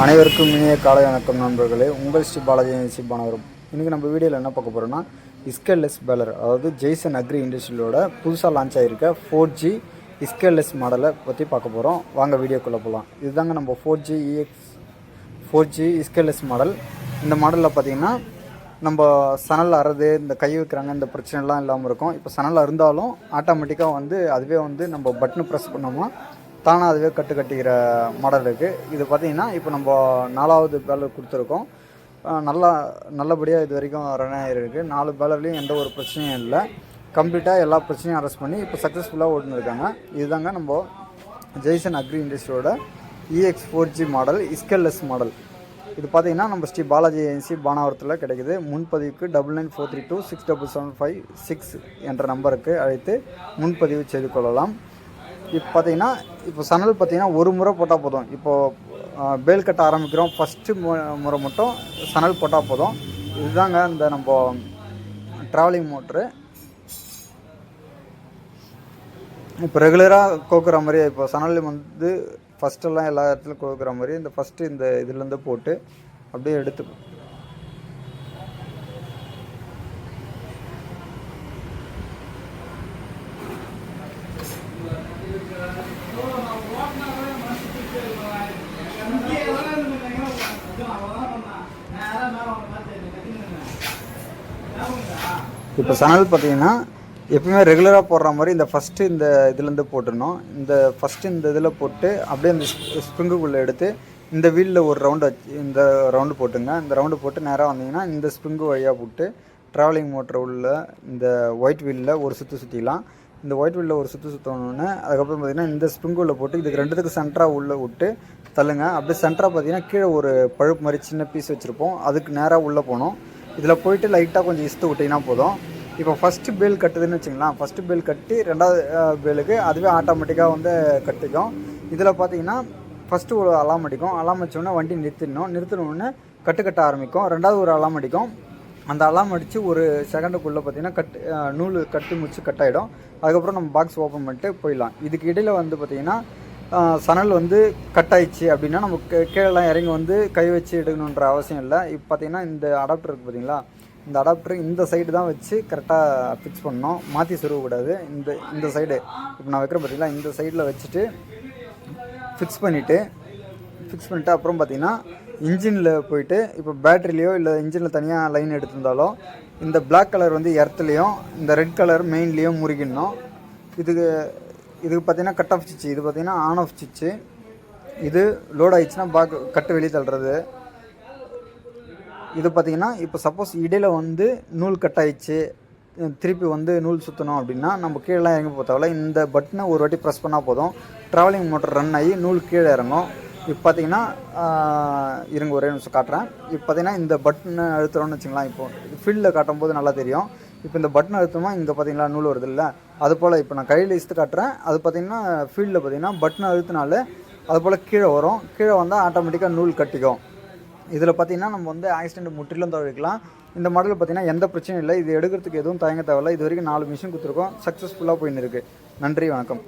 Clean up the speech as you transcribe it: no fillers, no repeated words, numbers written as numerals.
அனைவருக்கும் இனிய காலை வணக்கம் நண்பர்களே. உங்கள் ஸ்ரீ பாலாஜி சிப்பானவரும். இன்றைக்கி நம்ம வீடியோவில் என்ன பார்க்க போகிறோம்னா, ஸ்கேல்லெஸ் பேலர், அதாவது ஜெய்சன் அக்ரி இண்டஸ்ட்ரியோட புதுசாக லான்ச் ஆகிருக்க 4G ஸ்கேல்லெஸ் மாடலை பற்றி பார்க்க போகிறோம். வாங்க வீடியோக்குள்ளே போகலாம். இதுதாங்க நம்ம 4G ஸ்கேல்லெஸ் மாடல். இந்த மாடலில் பார்த்திங்கன்னா நம்ம சணல் அறது, இந்த கை வைக்கிறாங்க, இந்த பிரச்சனைலாம் இல்லாமல் இருக்கும். இப்போ சணல் இருந்தாலும் ஆட்டோமேட்டிக்காக அதுவே நம்ம பட்டனு ப்ரெஸ் பண்ணோம்னா தானாக அதுவே கட்டிக்கிற மாடல் இருக்குது. இது பார்த்திங்கன்னா இப்போ நம்ம 4வது பேலர் கொடுத்துருக்கோம். நல்லபடியாக இது வரைக்கும் ரன் ஆகிருக்கு. 4 பேலர்லேயும் எந்த ஒரு பிரச்சனையும் இல்லை. கம்ப்ளீட்டாக எல்லா பிரச்சனையும் அரெஸ்ட் பண்ணி இப்போ சக்ஸஸ்ஃபுல்லாக ஓட்டுன்னு இருக்காங்க. இதுதாங்க நம்ம ஜெய்சன் அக்ரி இண்டஸ்ட்ரியோட EX4G மாடல், ஸ்கேல்லெஸ் மாடல். இது பார்த்திங்கன்னா நம்ம ஸ்ரீ பாலாஜி ஏஜென்சி பானாவரத்தில் கிடைக்குது. முன்பதிவுக்கு 9943267756 என்ற நம்பருக்கு அழைத்து முன்பதிவு செய்து கொள்ளலாம். இப்போ பார்த்திங்கன்னா இப்போ சணல் பார்த்திங்கன்னா ஒரு முறை போட்டால் போதும். இப்போது பேல் கட்ட ஆரம்பிக்கிறோம், ஃபஸ்ட்டு முறை மட்டும் சணல் போட்டால் போதும். இதுதாங்க இந்த நம்ம ட்ராவலிங் மோட்ரு. இப்போ ரெகுலராக கோக்குற மாதிரி, இப்போ சணல் ஃபஸ்ட்டெல்லாம் எல்லா இடத்துலையும் கோக்குற மாதிரி இந்த ஃபஸ்ட்டு இந்த இதுலேருந்து போட்டு அப்படியே எடுத்து இப்போ சணல் பார்த்திங்கன்னா எப்பவுமே ரெகுலராக போடுற மாதிரி இந்த ஃபஸ்ட்டு இந்த இதுலேருந்து போட்டுடணும். இந்த ஃபஸ்ட்டு இந்த இதில் போட்டு அப்படியே இந்த ஸ்ப்ரிங்குக்குள்ளே எடுத்து இந்த வீலில் ஒரு ரவுண்டு இந்த ரவுண்டு போட்டுங்க. இந்த ரவுண்டு போட்டு நேராக வந்தீங்கன்னா இந்த ஸ்ப்ரிங்கு வழியாக போட்டு ட்ராவலிங் மோட்டர் உள்ள இந்த ஒயிட் வீலில் ஒரு சுற்றிக்கலாம். இந்த ஒயிட் வீலில் ஒரு சுற்றணுன்னு அதுக்கப்புறம் பார்த்திங்கன்னா இந்த ஸ்ப்ரிங்கு உள்ளே போட்டு இதுக்கு ரெண்டுத்துக்கு சென்டராக உள்ளே விட்டு தள்ளுங்க. அப்படியே சென்டராக பார்த்திங்கன்னா கீழே ஒரு பழுப்பு மாதிரி சின்ன பீஸ் வச்சுருப்போம், அதுக்கு நேராக உள்ளே போகணும். இதில் போயிட்டு லைட்டாக கொஞ்சம் இஸ்து விட்டிங்கன்னா போதும். இப்போ ஃபஸ்ட்டு பேல் கட்டுதுன்னு வச்சுங்களேன், ஃபஸ்ட்டு பேல் கட்டி 2வது பேலுக்கு அதுவே ஆட்டோமேட்டிக்காக கட்டிக்கும். இதில் பார்த்தீங்கன்னா ஃபஸ்ட்டு ஒரு அலாம் அடிக்கும். அலாம் அடித்தோடனே வண்டி நிறுத்தினோடனே கட்ட ஆரம்பிக்கும். 2வது ஒரு அலாம் அடிக்கும். அந்த அலாம் அடித்து ஒரு செகண்டுக்குள்ளே பார்த்திங்கன்னா நூல் கட்டி முடிச்சு கட் ஆகிடும். அதுக்கப்புறம் நம்ம பாக்ஸ் ஓப்பன் பண்ணிட்டு போயிடலாம். இதுக்கு இடையில் பார்த்திங்கன்னா சணல் கட் ஆயிடுச்சு அப்படின்னா நம்ம கீழெல்லாம் இறங்கி கை வச்சு எடுக்கணுன்ற அவசியம் இல்லை. இப்போ பார்த்திங்கன்னா இந்த அடாப்டர் இருக்குது பார்த்திங்களா, இந்த அடாப்டர் இந்த சைடு தான் வச்சு கரெக்டாக ஃபிக்ஸ் பண்ணணும், மாற்றி சொருகக்கூடாது. இந்த சைடு இப்போ நான் வைக்கிறேன் பார்த்திங்களா, இந்த சைடில் வச்சுட்டு ஃபிக்ஸ் பண்ணிவிட்டு அப்புறம் பார்த்திங்கன்னா இன்ஜினில் போயிட்டு இப்போ பேட்டரிலையோ இல்லை இன்ஜினில் தனியாக லைன் எடுத்திருந்தாலோ இந்த பிளாக் கலர் எர்த்துலேயும் இந்த ரெட் கலர் மெயின்லேயும் முறுகிடணும். இதுக்கு பார்த்திங்கன்னா கட் ஆஃப் ஸ்டிச்சு, இது பார்த்திங்கன்னா ஆன் ஆஃப் ஸ்டிச்சு. இது லோட் ஆகிடுச்சுன்னா கட்டு வெளியே தள்ளுறது. இது பார்த்திங்கன்னா இப்போ சப்போஸ் இடையில் நூல் கட் ஆகிடுச்சு, திருப்பி நூல் சுற்றணும் அப்படின்னா நம்ம கீழெலாம் இறங்கி போத்தாவில் இந்த பட்டனை ஒரு வாட்டி ப்ரெஸ் பண்ணால் போதும், ட்ராவலிங் மோட்டர் ரன் ஆகி நூல் கீழே இறங்கும். இப்போ பார்த்திங்கன்னா இருங்க ஒரே நிமிஷம் காட்டுறேன். இப்போ பார்த்திங்கன்னா இந்த பட்டனை அழுத்துறோன்னு வச்சுங்களேன், இப்போ ஃபீல்டில் காட்டும் போது நல்லா தெரியும். இப்போ இந்த பட்டன் அழுத்தமா இங்கே பார்த்திங்களா நூல் வருது இல்லை, அதுபோல் இப்போ நான் கையில் இஸ்த்து காட்டுறேன். அது பார்த்திங்கன்னா ஃபீல்டில் பார்த்திங்கன்னா பட்டன் அழுத்தினாலே அதுபோல் கீழே வரும். கீழே வந்தால் ஆட்டோமேட்டிக்காக நூல் கட்டிக்கும். இதில் பார்த்திங்கன்னா நம்ம ஆக்சிடென்ட் முற்றிலும் தவிர்க்கலாம். இந்த மாடலில் பார்த்திங்கன்னா எந்த பிரச்சனையும் இல்லை. இது எடுக்கிறதுக்கு எதுவும் தயங்க தேவையில்லை. இது வரைக்கும் 4 மிஷின் கொடுத்துருக்கோம், சக்ஸஸ்ஃபுல்லாக போயின்னு இருக்குது. நன்றி, வணக்கம்.